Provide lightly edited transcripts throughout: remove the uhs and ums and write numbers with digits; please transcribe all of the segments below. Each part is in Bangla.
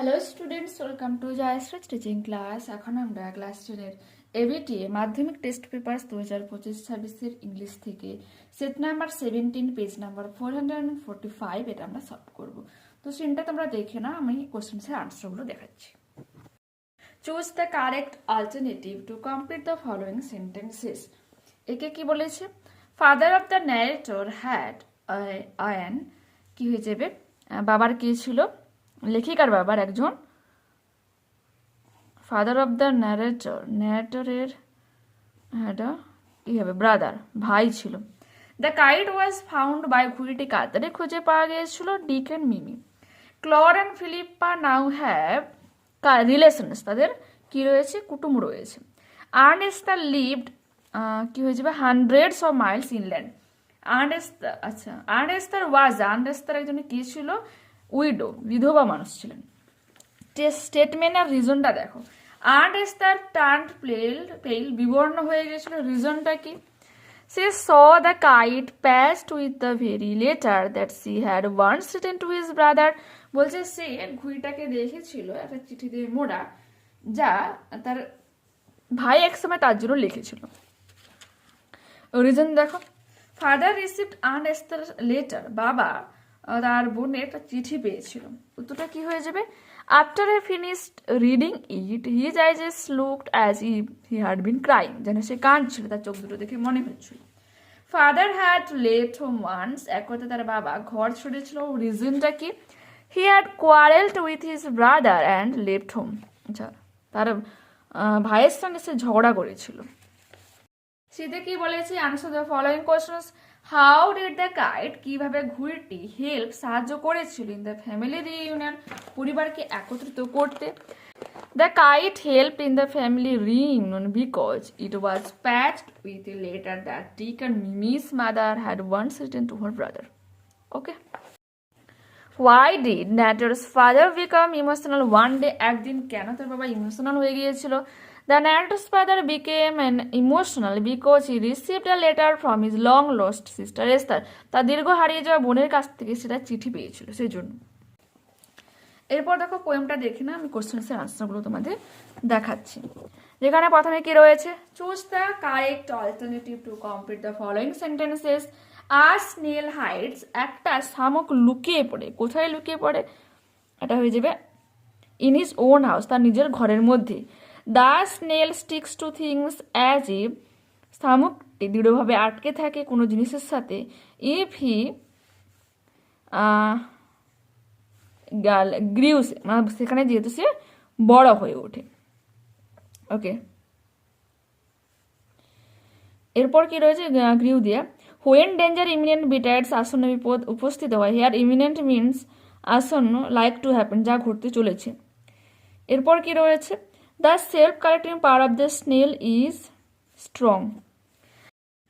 Hello students, welcome to Jayashri teaching class. এখন আমরা ক্লাস 10-এর ABTA মাধ্যমিক টেস্ট পেপার্স 2025-26 ইংলিশ থেকে সেট নাম্বার 17 পেজ নাম্বার 445 এটা আমরা সলভ করব। তো সিনটা তোমরা দেখে না, আমি কোশ্চেন্সের আনসারগুলো দেখাচ্ছি। Choose the correct alternative to complete the following sentences. একে কি বলেছে? Father of the narrator had ion, কি হয়ে যাবে? বাবার কি ছিল? লেখিকার বাবার একজন, ফাদার অফ দ্য ন্যারেটরের কি হবে? ব্রাদার, ভাই ছিল। The kite was found by, ঘুড়িটি কাতারে খুঁজে পাওয়া গিয়েছিল ডিক অ্যান্ড মিমি। ক্লর and Philippa now have relations, তাদের কি রয়েছে? কুটুম রয়েছে। আর্নেস্তা লিভড, কি হয়ে যাবে? Hundreds of miles inland. আর্নেস্তার একজন কি ছিল? উইডো, বিধবা মানুষ ছিলেন। স্টেটমেন্ট আর রিজনটা দেখো। আর্নেস্তার টার্নড পেল, বিবর্ণ হয়ে গেছিল। রিজনটা কি? সে saw the kite passed with the very letter that she had once written to his brother. বলছে সে ঘুড়িটাকে দেখেছিল একটা চিঠি দিয়ে মোড়া, যা তার ভাই একসময় তার জন্য লিখেছিল। রিজন দেখো। ফাদার রিসিভড আর্নেস্টার লেটার, বাবা তার বোনের একটা চিঠি পেয়েছিল। উত্তরটা কি হয়ে যাবে? After he finished reading it his eyes looked as if he had been crying, যেন সে কাঁদছিল, তার চোখ দুটো দেখে মনে হচ্ছিল। Father had left home once, এক কথা তার বাবা ঘর ছেড়েছিল। রিজনটা কি? He had quarrelled with his brother and left home, আচ্ছা তার ভাইয়ের সঙ্গে সে ঝগড়া করেছিল। শীতে কি বলেছে? Answer the following questions. How did the kite, কিভাবে ঘুড়িটি হেল্প, সাহায্য করেছিল ইন দ্য ফ্যামিলি রিইউনিয়ন, পরিবারকে একত্রিত করতে। The kite help in the family reunion because it was patched with a letter that Dick and Mimi's mother had once written to her brother. Okay. Why did Natal's father become emotional one day? একদিন কেন তার বাবা ইমোশনাল হয়ে গিয়েছিল? The Natal's father became an emotional because he received a letter from his long lost sister Esther. তার দীর্ঘ হারিয়ে যাওয়া বোনের কাছ থেকে সেটা চিঠি পেয়েছিল, সেই জন্য। এরপর দেখো পোয়েমটা দেখে না, আমি কোশ্চেন্সের আনসারগুলো তোমাদের দেখাচ্ছি। যেখানে প্রথমে কি রয়েছে? Choose the correct alternative to complete the following sentences. আর স্নেল হাইডস, একটা শামুক লুকিয়ে পড়ে। কোথায় লুকিয়ে পড়ে? এটা হয়ে যাবে ইন হিজ ওন হাউস, তার নিজের ঘরের মধ্যে। The snail sticks to things as if, শামুকটি দৃঢ়ভাবে আটকে থাকে কোনো জিনিসের সাথে। ইফ হি গ্রিউস, সেখানে যেহেতু সে বড় হয়ে ওঠে। ওকে, এরপর কি রয়েছে? গ্রিউ দিয়ে। হোয়েন ডেঞ্জার ইমিনেন্ট বিটাইডস, আসন্ন বিপদ উপস্থিত হয়। হেয়ার ইমিনেন্ট মিনস আসন্ন, লাইক টু হ্যাপেন, যা ঘটতে চলেছে। এরপর কি রয়েছে? The self correcting power of the snail is strong.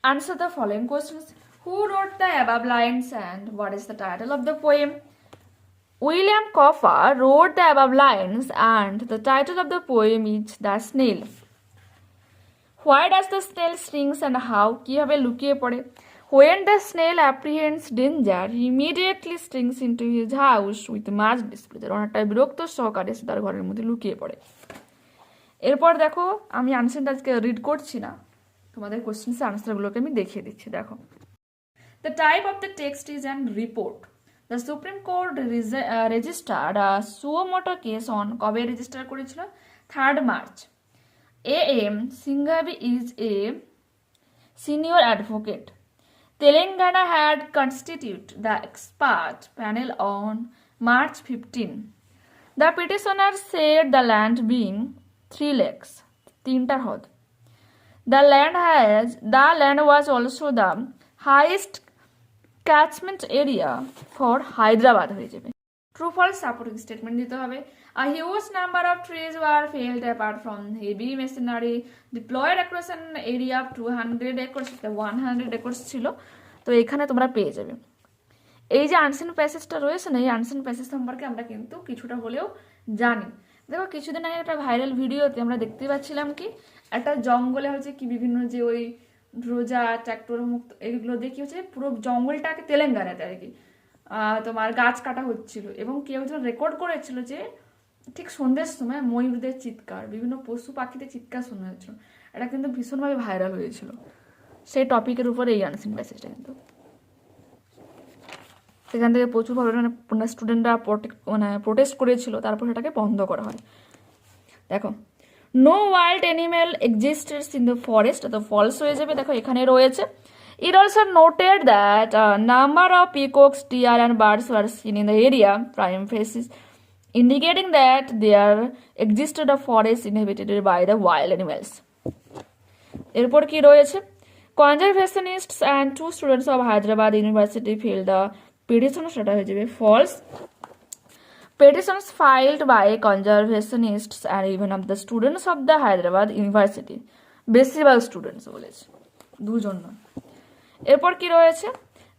Answer the following questions. Who wrote the above lines and what is the title of the poem? William Cowper wrote the above lines and the title of the poem is The Snail. Why does the snail stings and how? কিভাবে লুকিয়ে পড়ে? When the snail apprehends danger, he immediately stings into his house with much displeasure. অনেকটা বিরক্ত সহকারে সে তার ঘরের মধ্যে লুকিয়ে পড়ে। এরপর দেখো, আমি আনসারটা আজকে রিড করছি না, তোমাদের কোশ্চেন্সের আনসারগুলোকে আমি দেখিয়ে দিচ্ছি। দেখো, the type of the text is an report. The Supreme Court registered a suo motu case on, কবে রেজিস্টার করেছিল? 3rd March. A.M. Singhavi is a senior advocate. Telangana had constituted the expert panel on March 15. The petitioner said the land being 3 lakes, 3টা হ্রদ. The land was also the highest catchment area for Hyderabad হয়ে যাবে। True false supporting statement দিতে হবে। A huge number of trees were felled apart from heavy machinery deployed across an area of 200 acres, 100 acres ছিল। তো এখানে তোমরা পেয়ে যাবে। এই যে আনসিন প্যাসেজটা রয়েছে না, এই আনসিন প্যাসেজ সম্পর্কে আমরা কিন্তু কিছুটা হলেও জানি। দেখো, কিছুদিন আগে একটা ভাইরাল ভিডিওতে আমরা দেখতে পাচ্ছিলাম কি একটা জঙ্গলে হচ্ছে কি বিভিন্ন যে ওই রোজা ট্র্যাক্টর মুক্ত এগুলো দিয়ে কি হচ্ছে পুরো জঙ্গলটাকে, তেলেঙ্গানাতে আর কি, তোমার গাছ কাটা হচ্ছিল এবং কেউ একজন রেকর্ড করেছিল যে ঠিক সন্ধ্যের সময় ময়ূরদের চিৎকার, বিভিন্ন পশু পাখিদের চিৎকার শোনা যাচ্ছিল। এটা কিন্তু ভীষণভাবে ভাইরাল হয়েছিল। সেই টপিকের উপরে এই আনসিন প্যাসেজটা কিন্তু। সেখান থেকে প্রচুর মানে স্টুডেন্টরা প্রোটেস্ট করেছিল, তারপর সেটাকে বন্ধ করা হয়। দেখো, no wild animal existed in the forest, তো ফলস হয়ে যাবে। দেখো এখানে রয়েছে, it also noted that a number of peacocks, deer and birds were seen in the area, prime faces indicating that there existed a forest inhabited by the wild animals. এরপর কি রয়েছে, conservationists and 2 students of Hyderabad University filed the petition, সেটা হয়ে যাবে false. Petitions filed by conservationists and even of the students of the Hyderabad University, বেশিরভাগ স্টুডেন্টস বলেছে, দুজন নয়। এরপর কি রয়েছে,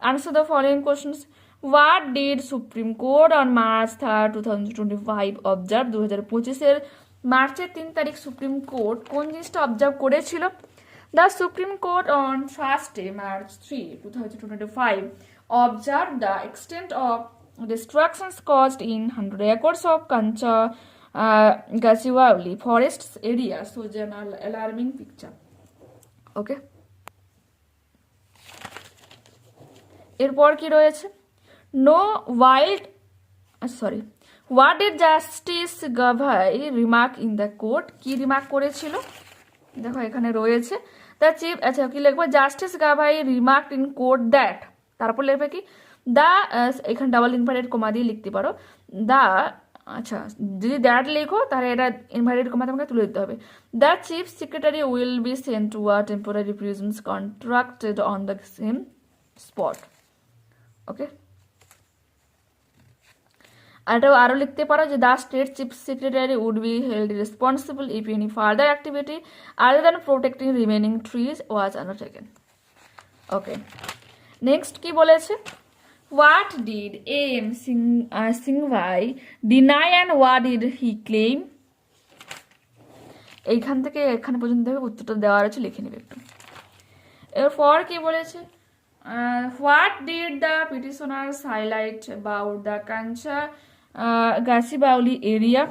answer the following questions. What did supreme court on March 3, 2025 observe, 2025 মার্চের 3 তারিখ সুপ্রিম কোর্ট কোন জিনিসটা অবজার্ভ করেছিল? The supreme court on 1 March 3, 2025 observe the extent of destructions caused in 100 acres of Kancha Gasiwali forests area, so an alarming picture. Okay. এরপর কি রয়েছে, no wild what did justice Gavai remark in the court, কি রিমার্ক করেছিল? দেখো এখানে রয়েছে দ্য চিফ, আচ্ছা কি লিখবো, justice Gavai remark in court that, তারপর লিখবে কি দ্য, এখানে ডাবল ইনভার্টেড কমা দিয়ে লিখতে পারো দ্য, আচ্ছা যদি দ্যাট লেখো তাহলে এটা ইনভার্টেড কমা তোমাকে তুলে দিতে হবে। The chief secretary will be sent to a temporary prison contracted on the same spot. Okay, আর এটাও আরও লিখতে পারো যে the state chief secretary would be held responsible if any further activity other than protecting remaining trees was undertaken. Okay, next কি বলেছে, হোয়াট ডিড এম সিংভাই deny and what did he claim, এইখান থেকে এখানে পর্যন্ত উত্তরটা দেওয়া আছে, লিখে নেবে একটু। এরপর কি বলেছে, what did the petitioners highlight about the Kancha Gachibowli area,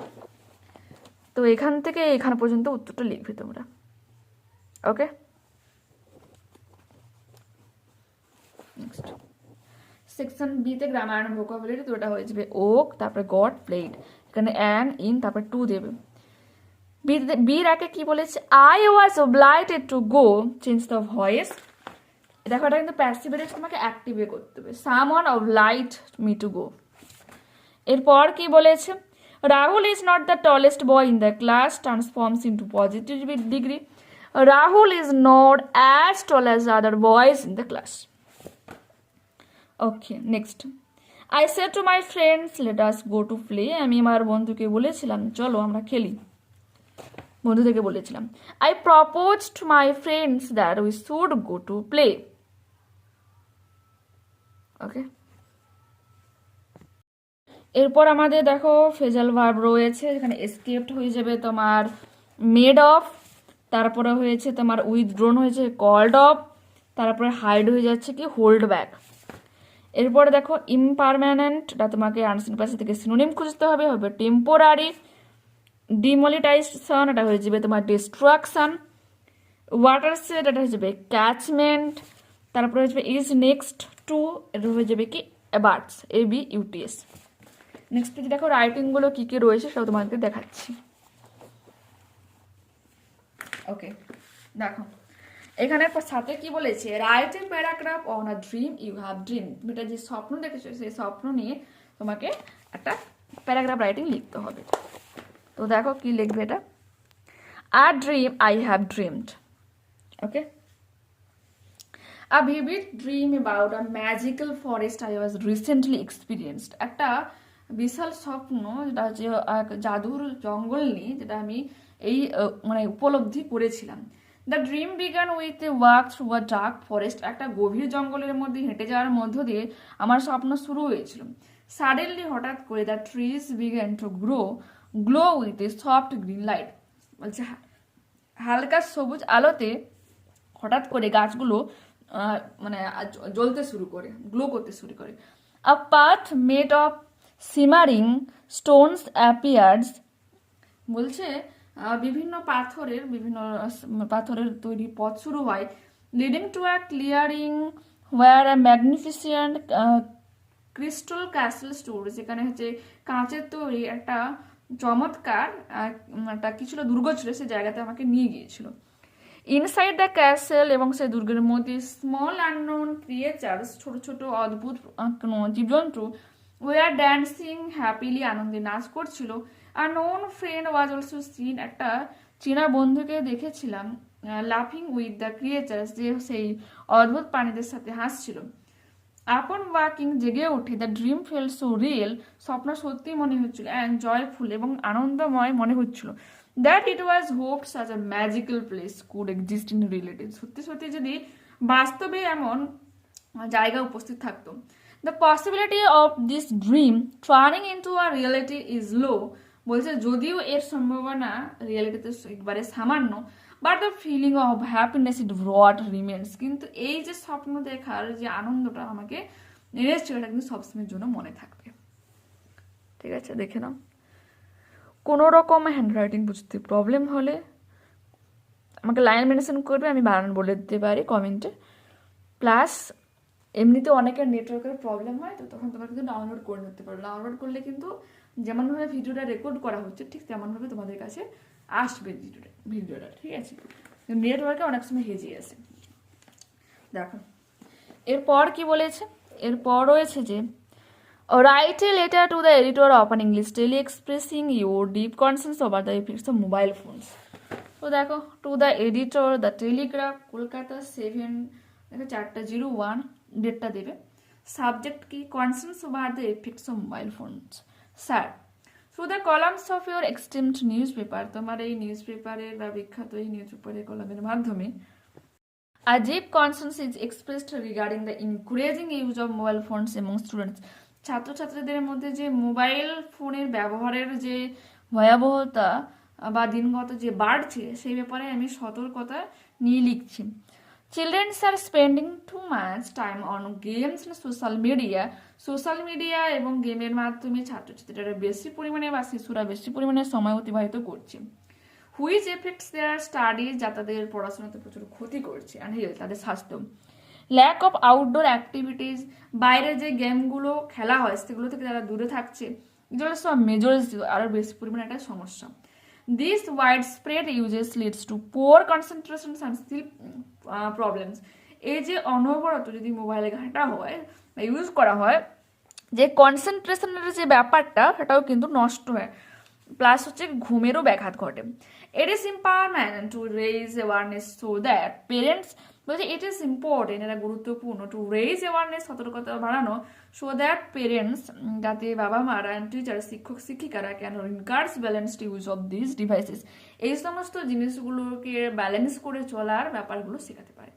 তো এখান থেকে এখানে পর্যন্ত উত্তরটা লিখবে তোমরা। ওকে, নেক্সট সেকশন বিতে গ্রামার অ্যান্ড ভোকাবুলারি, তো এটা হয়ে যাবে ওক, তারপরে গট প্লেড, এখানে অ্যান ইন, তারপরে টু দেবে। বির আগে কি বলেছে, I was obligated to go, change the voice, দেখো এটা কিন্তু প্যাসিভ ভয়েস তোমাকে অ্যাক্টিভে করতে হবে, someone oblige me to go. এরপর কি বলেছে, Rahul is not the tallest boy in the class, transforms into positive degree, Rahul is not as tall as other boys in the class. Okay, next, I said to my friends let us go to play, আমি আমার বন্ধুকে বলেছিলাম চলো আমরা খেলি, বন্ধু থেকে বলেছিলাম। I propose to my friends that we should go to play. Okay, এরপর আমাদের দেখো ফেজাল ভার্ব রয়েছে, এখানে এসকেপড হয়ে যাবে তোমার মেড অফ, তারপরে হয়েছে তোমার উইথড্রোন হয়েছে কল্ড অফ, তারপরে হাইড হয়ে যাচ্ছে কি হোল্ড ব্যাক। এরপরে দেখো ইমপারমানেন্ট, এটা তোমাকে আনসিন প্যাসেজ থেকে সিনোনিম খুঁজতে হবে, হবে টেম্পোরারি। ডিমলিটাইজেশন, এটা হয়ে যাবে তোমার ডিস্ট্রাকশন। ওয়াটারশেড, এটা হয়ে যাবে ক্যাচমেন্ট, তারপরে হয়ে যাবে ইজ নেক্সট টু, এটা হয়ে যাবে কি অ্যাবার্টস, ABUTS। নেক্সট পেজে দেখো রাইটিংগুলো কী কী রয়েছে সেটা তোমাকে দেখাচ্ছি। ওকে, দেখো এখানে সাথে কি বলেছে, write a paragraph on a dream you have dream, তুমি যে স্বপ্ন দেখেছো সেই স্বপ্ন নিয়ে তোমাকে একটা প্যারাগ্রাফ রাইটিং লিখতে হবে। তো দেখো কি লিখবে এটা, a dream I have dreamed. Okay, a vivid dream about a magical forest I was recently experienced, একটা বিশাল স্বপ্ন যেটা হচ্ছে জাদুর জঙ্গল নিয়ে, যেটা আমি এই মানে উপলব্ধি করেছিলাম। The dream began with a walk through a dark forest, একটা গভীর জঙ্গলের মধ্যে হেঁটে যাওয়ার মধ্য দিয়ে আমার স্বপ্ন শুরু হয়েছিল। সাডেনলি, হঠাৎ করে, the trees began to glow with a soft green light, বলছে হালকা সবুজ আলোতে হঠাৎ করে গাছগুলো মানে জ্বলতে শুরু করে, গ্লো করতে শুরু করে। আ path made of simmering stones appears বলছে বিভিন্ন পাথরের তৈরি পথ শুরু হয়, leading to a clearing where a magnificent crystal castle store, যেখানে হচ্ছে কাঁচের তৈরি একটা চমৎকার একটা কি ছিল, দুর্গ ছিল, সেই জায়গাতে আমাকে নিয়ে গিয়েছিল। ইনসাইড দ্য ক্যাসেল, এবং সেই দুর্গের মধ্যে স্মল আননোন ক্রিয়েচার্স, ছোট ছোট অদ্ভুত জীবজন্তু, ওয়ার ড্যান্সিং হ্যাপিলি, আনন্দে নাচ করছিল। Are known friend was also scene, একটা চীনা বন্ধুকে দেখেছিলাম লাফিং উইথ দ্য ক্রিয়েচার্স, যে সেই অদ্ভুত প্রাণীদের সাথে হাসছিল। আপন ওয়াকিং, জেগে উঠে, the dream fail so real, স্বপ্ন সত্যি মনে হচ্ছিল, অ্যান্ড জয়ফুল, এবং আনন্দময় মনে হচ্ছিল, that it was hoped such a magical place could exist in reality, সত্যি সত্যি যদি বাস্তবে এমন জায়গা উপস্থিত থাকতো। The possibility of this dream turning into a reality is low, বলছে যদিও এর সম্ভাবনা রিয়েলিটিতে একবারে সামান্য, but the feeling of happiness it brought remains, কিন্তু এই যে স্বপ্ন দেখার যে আনন্দটা আমাকে এনেছিল, এটা কিন্তু সবসময়ের জন্য মনে থাকবে। ঠিক আছে, দেখে নাও। কোনো রকম হ্যান্ডরাইটিং বুঝতে প্রবলেম হলে আমাকে লাইন মেনশন করবে, আমি বানান বলে দিতে পারি কমেন্টে। প্লাস এমনিতে অনেকের নেটওয়ার্কের প্রবলেম হয়, তো তখন তোমরা কিন্তু ডাউনলোড করে নিতে পারো। ডাউনলোড করলে কিন্তু যেমনভাবে ভিডিওটা রেকর্ড করা হচ্ছে ঠিক তেমনভাবে তোমাদের কাছে আসবে ভিডিওটা। ঠিক আছে, নেটওয়ার্কে অনেক সময় হেজে আসে। দেখো এরপর কি বলেছে, এরপর রয়েছে যে write a letter to the editor of an English daily expressing your deep concerns over the effects of mobile phones. তো দেখো, to the editor, the Telegraph, Kolkata 7, দেখো 4:01 ডেটটা দেবে। সাবজেক্ট কি, concerns over the effects of mobile phones. Sir, through the columns of your esteemed newspaper, তোমার এই নিউজ পেপারের বা বিখ্যাত এই নিউজ পেপারের কলামের মাধ্যমে a deep concern is expressed regarding the increasing use of mobile phones among students, ছাত্রছাত্রীদের মধ্যে যে মোবাইল ফোনের ব্যবহারের যে ভয়াবহতা বা দিনগত যে বাড়ছে সেই ব্যাপারে আমি সতর্কতা নিয়ে লিখছি। Childrens are spending too much time on games and social media এবং গেমের মাধ্যমে ছাত্রছাত্রীরা বেশি পরিমাণে বা শিশুরা বেশি পরিমাণে সময় অতিবাহিত করছে। হুইচ এফেক্টস দেয়ার স্টাডিজ, যা তাদের পড়াশোনাতে প্রচুর ক্ষতি করছে, অ্যান্ড হেলথ, তাদের স্বাস্থ্য। ল্যাক অফ আউটডোর অ্যাক্টিভিটিস, বাইরে যে গেমগুলো খেলা হয় সেগুলো থেকে তারা দূরে থাকছে, এগুলো সব মেজর আরও বেশি পরিমাণে একটা সমস্যা। This wide spread uses leads to poor concentration and sleep problems, এই যে অনবরত যদি মোবাইলে ঘাঁটা হয় বা ইউজ করা হয়, যে কনসেন্ট্রেশনের যে ব্যাপারটা সেটাও কিন্তু নষ্ট হয়, প্লাস হচ্ছে ঘুমেরও ব্যাঘাত ঘটে। It is important to raise awareness so that parents, বলছে ইট ইজ ইম্পর্টেন্ট, এটা গুরুত্বপূর্ণ, টু রেইজ অ্যাওয়ারনেস, সতর্কতা বাড়ানো, সো দ্যাট পেরেন্টস, যাতে বাবা মারা অ্যান্ড টিচার, শিক্ষক শিক্ষিকারা can encourage balanced use of this devices, এই সমস্ত জিনিসগুলোকে ব্যালেন্স করে চলার ব্যাপারগুলো শেখাতে পারে।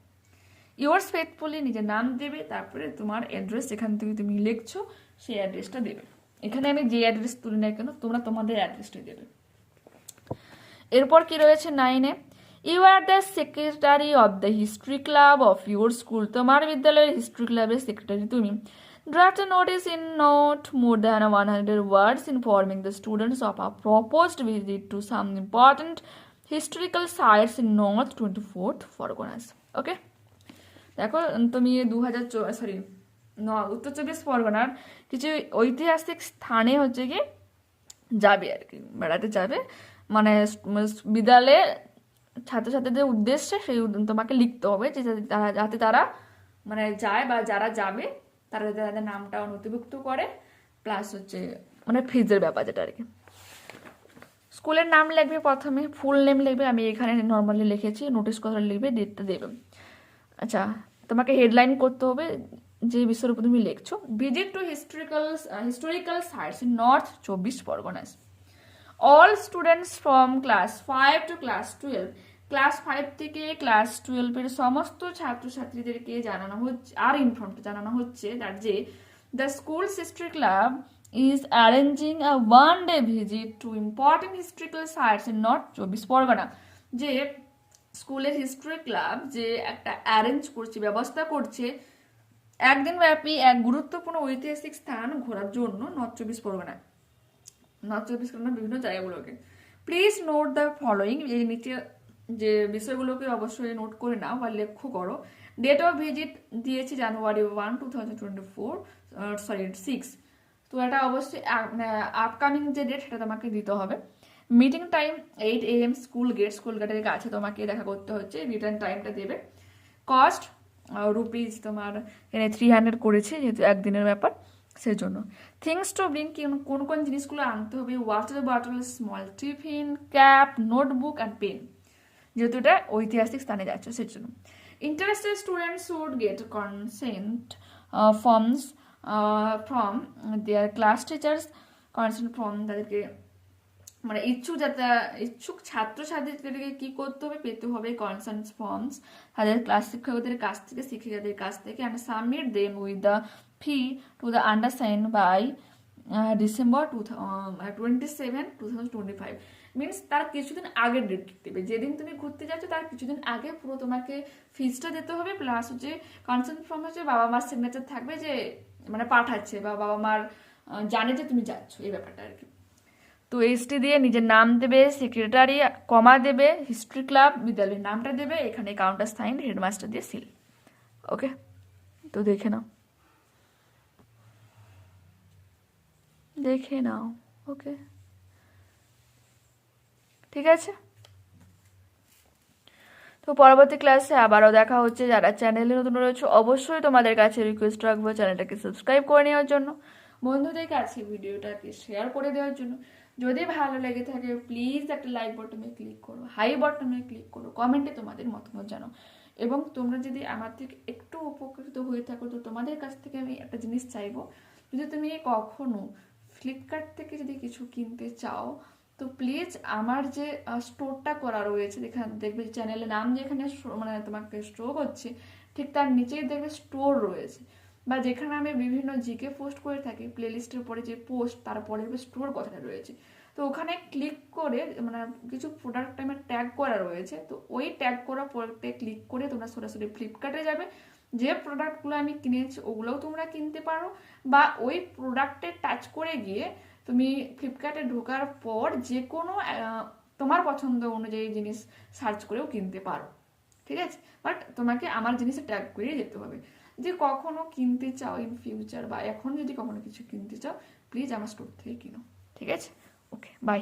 ইয়োর্স ফেথফুলি, নিজের নাম দেবে, তারপরে তোমার অ্যাড্রেস, এখান থেকে তুমি লিখছো সেই অ্যাড্রেসটা দেবে। এখানে আমি যে অ্যাড্রেস তুলি না কেন তোমরা তোমাদের অ্যাড্রেসটা দেবে। এরপর কি রয়েছে 9-এ, you are the secretary of the history club of your school, তোমার বিদ্যালয়ের হিস্ট্রি ক্লাবের সেক্রেটারি তুমি। Draft a notice in not more than 100 words informing the students of a proposed visit to some important historical sites in north 24th Parganas. Okay, দেখো তুমি উত্তর 24 পরগনার কিছু ঐতিহাসিক স্থানে হচ্ছে কি যাবে আর কি, বেড়াতে যাবে, মানে বিদ্যালয়ে ছাত্রছাত্রীদের উদ্দেশ্যে সেই তোমাকে লিখতে হবে যে যাতে তারা মানে যায় বা যারা যাবে তারা যাতে তাদের নামটাও নথিভুক্ত করে, প্লাস হচ্ছে মানে ফিজের ব্যাপার যেটা আর কি। স্কুলের নাম লিখবে, প্রথমে ফুল নেম লিখবে, আমি এখানে নর্মালি লিখেছি, নোটিশ কথা লিখবে, ডেটটা দেবে। আচ্ছা, তোমাকে হেডলাইন করতে হবে যে বিষয়ের উপর তুমি লিখছো, visit to historical sites in north 24 Parganas. All students from class 5 to class 12, class 5 থেকে ক্লাস 12-এর সমস্ত ছাত্রছাত্রীদেরকে জানানো হচ্ছে জানানো হচ্ছে যে the schools history club is arranging a one-day visit to important historical sites in North 24 Pargana, যে স্কুলের হিস্ট্রি ক্লাব যে একটা অ্যারেঞ্জ করছে, ব্যবস্থা করছে একদিন ব্যাপী এক গুরুত্বপূর্ণ ঐতিহাসিক স্থান ঘোরার জন্য নর্থ 24 পরগনায়, নর্থ 24 পরগনার বিভিন্ন জায়গাগুলোকে। প্লিজ নোট দ্য ফলোয়িং, এই নিচে যে বিষয়গুলোকে অবশ্যই নোট করে নাও বা লক্ষ্য করো। ডেট অফ ভিজিট দিয়েছি January 1, 2024, সরি 6, তো এটা অবশ্যই আপকামিং যে ডেট সেটা তোমাকে দিতে হবে। মিটিং টাইম 8 AM, স্কুল গেটের কাছে তোমাকে দেখা করতে হচ্ছে, রিটার্ন টাইমটা দেবে। কস্ট রুপিজ তোমার এখানে 300 করেছে, যেহেতু একদিনের ব্যাপার সেজন্য। থিংস টু ব্রিং, কোন কোন জিনিসগুলো আনতে হবে, water bottle, small tiffin, cap, notebook and pen, যেহেতু এটা ঐতিহাসিক স্থানে যাচ্ছে সেজন্য। Interested students should get consent forms from their class teachers, consent form তাদেরকে মানে ইচ্ছুক ছাত্রছাত্রীদেরকে কি করতে হবে, পেতে হবে কনসেন্ট ফর্মস তাদের ক্লাস শিক্ষকদের কাছ থেকে, শিক্ষিকাদের কাছ থেকে, and submit them with the fee to the undersign by December 27, 2025। Means তার কিছুদিন আগে ডেট দেবে, যেদিন তুমি ঘুরতে যাচ্ছ তার কিছুদিন আগে পুরো তোমাকে ফিসটা দিতে হবে, প্লাস হচ্ছে কনসেন্ট ফর্ম হচ্ছে বাবা মার সিগনেচার থাকবে যে মানে পাঠাচ্ছে বা বাবা মার জানে যে তুমি যাচ্ছ, এই ব্যাপারটা আর কি। তো এসটি দিয়ে নিজের নাম দেবে, সেক্রেটারি কমা দেবে, হিস্ট্রি ক্লাব বিদ্যালয়ের নামটা দেবে, এখানে কাউন্টার সাইন, হেডমাস্টার দিয়ে সিল। ওকে, তো দেখে নাও ওকে, ঠিক আছে। তো পরবর্তী ক্লাসে আবারও দেখা হচ্ছে। যারা চ্যানেলে নতুন রয়েছে অবশ্যই তোমাদের কাছে রিকোয়েস্ট রাখবো চ্যানেলটাকে সাবস্ক্রাইব করে নেওয়ার জন্য, বন্ধুদের কাছে ভিডিওটাকে শেয়ার করে দেওয়ার জন্য। যদি ভালো লেগে থাকে প্লিজ একটা লাইক বাটনে ক্লিক করো, হাই বাটনে ক্লিক করো, কমেন্টে তোমাদের মতামত জানাও। এবং তোমরা যদি আমার থেকে একটু উপকৃত হয়ে থাকো তো তোমাদের কাছ থেকে আমি একটা জিনিস চাইবো, যদি তুমি কখনো ফ্লিপকার্ট থেকে যদি কিছু কিনতে চাও তো প্লিজ আমার যে স্টোরটা করা রয়েছে, যেখানে দেখবে চ্যানেলের নাম যেখানে মানে তোমাকে শো করছে ঠিক তার নিচেই দেখবে স্টোর রয়েছে, বা যেখানে আমি বিভিন্ন জিকে পোস্ট করে থাকি প্লেলিস্টের পরে যে পোস্ট তারপরে স্টোর কথাটা রয়েছে, তো ওখানে ক্লিক করে মানে কিছু প্রোডাক্ট আমার ট্যাগ করা রয়েছে, তো ওই ট্যাগ করা প্রোডাক্টে ক্লিক করে তোমরা সরাসরি ফ্লিপকার্টে যাবে, যে প্রোডাক্টগুলো আমি কিনেছি ওগুলোও তোমরা কিনতে পারো, বা ওই প্রোডাক্টে টাচ করে গিয়ে তুমি ফ্লিপকার্টে ঢোকার পর যে কোনো তোমার পছন্দ অনুযায়ী জিনিস সার্চ করেও কিনতে পারো, ঠিক আছে। বাট তোমাকে আমার জিনিসে ট্যাগ করে যেতে হবে। যে কখনো কিনতে চাও ইন ফিউচার বা এখন যদি কখনো কিছু কিনতে চাও প্লিজ আমার স্টোর থেকে কিনো, ঠিক আছে। ওকে, বাই।